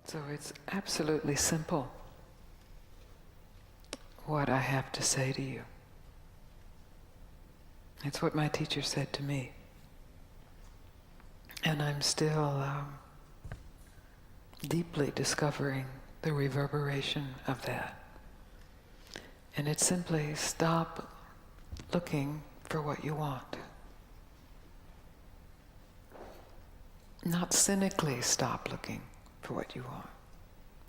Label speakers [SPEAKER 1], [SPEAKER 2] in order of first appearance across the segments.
[SPEAKER 1] So it's absolutely simple what I have to say to you. It's what my teacher said to me. And I'm still deeply discovering the reverberation of that. And it's simply stop looking for what you want. Not cynically stop looking for what you want,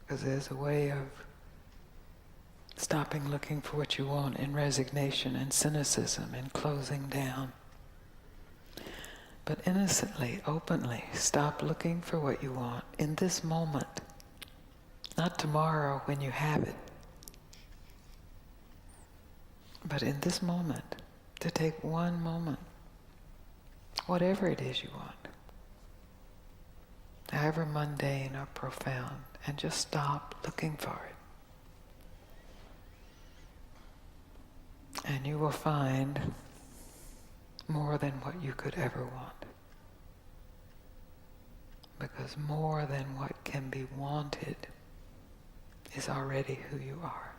[SPEAKER 1] because there's a way of stopping looking for what you want in resignation and cynicism and closing down. But innocently, openly, stop looking for what you want in this moment, not tomorrow when you have it, but in this moment, to take one moment, whatever it is you want, however mundane or profound, and just stop looking for it. And you will find more than what you could ever want. Because more than what can be wanted is already who you are.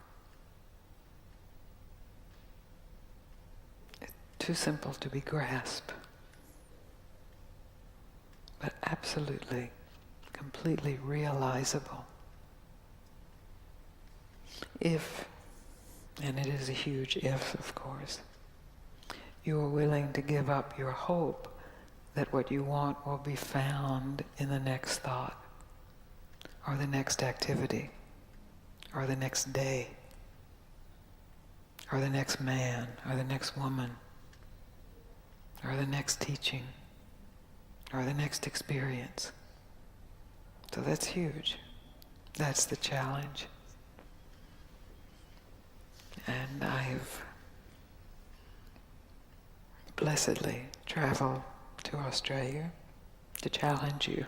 [SPEAKER 1] It's too simple to be grasped, but absolutely, completely realizable. If, and it is a huge if, of course, you are willing to give up your hope that what you want will be found in the next thought, or the next activity, or the next day, or the next man, or the next woman, or the next teaching, or the next experience. So that's huge. That's the challenge. And I've blessedly traveled to Australia to challenge you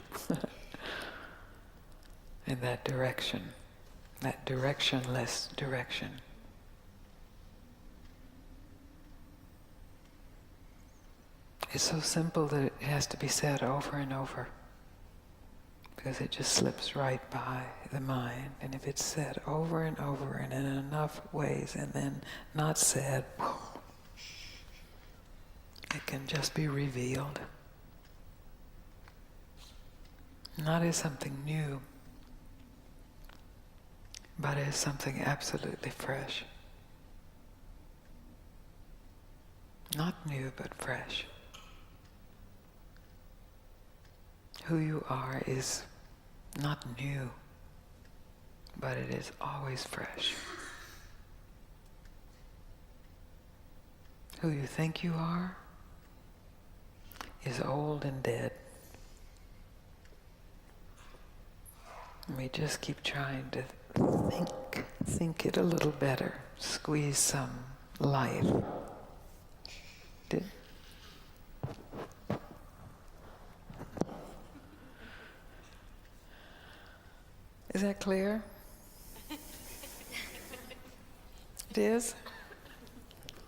[SPEAKER 1] in that direction, that directionless direction. It's so simple that it has to be said over and over, because it just slips right by the mind. And if it's said over and over and in enough ways and then not said, it can just be revealed. Not as something new, but as something absolutely fresh. Not new, but fresh. Who you are is not new, but it is always fresh. Who you think you are is old and dead. We just keep trying to think it a little better, squeeze some life. Is that clear? It is?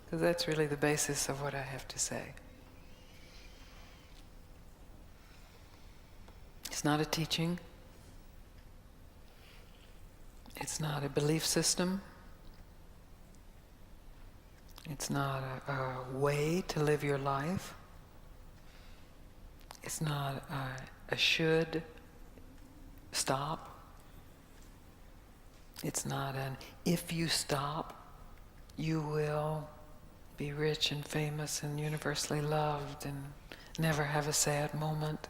[SPEAKER 1] Because that's really the basis of what I have to say. It's not a teaching. It's not a belief system. It's not a way to live your life. It's not a should stop. It's not an if you stop, you will be rich and famous and universally loved and never have a sad moment.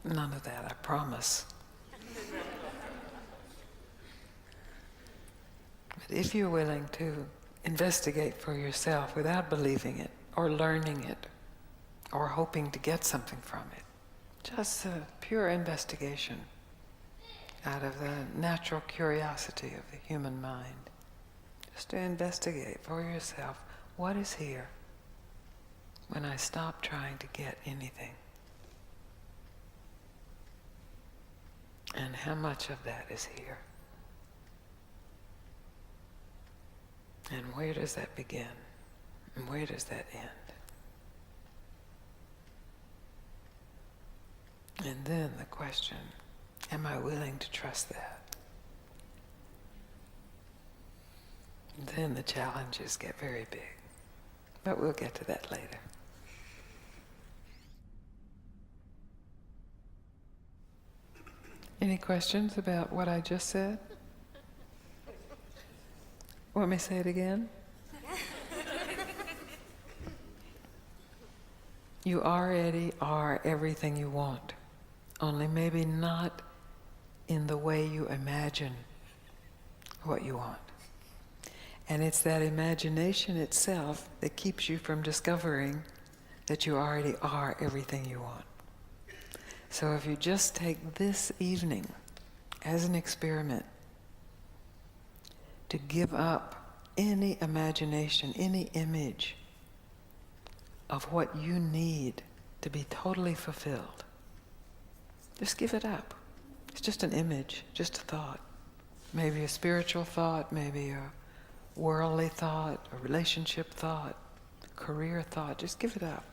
[SPEAKER 1] None of that, I promise. But if you're willing to investigate for yourself without believing it or learning it or hoping to get something from it, just a pure investigation out of the natural curiosity of the human mind, just to investigate for yourself what is here when I stop trying to get anything, and how much of that is here, and where does that begin and where does that end. And then the question Am I willing to trust that? Then the challenges get very big. But we'll get to that later. Any questions about what I just said? Want me to say it again? You already are everything you want, only maybe not in the way you imagine what you want. And it's that imagination itself that keeps you from discovering that you already are everything you want. So if you just take this evening as an experiment to give up any imagination, any image of what you need to be totally fulfilled, just give it up. It's just an image, just a thought. Maybe a spiritual thought, maybe a worldly thought, a relationship thought, career thought. Just give it up.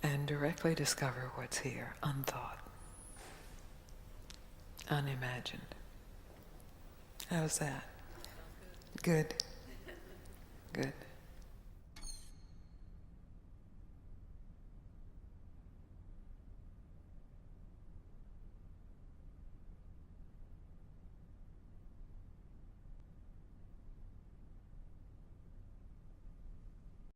[SPEAKER 1] And directly discover what's here, unthought, unimagined. How's that? Good. Good.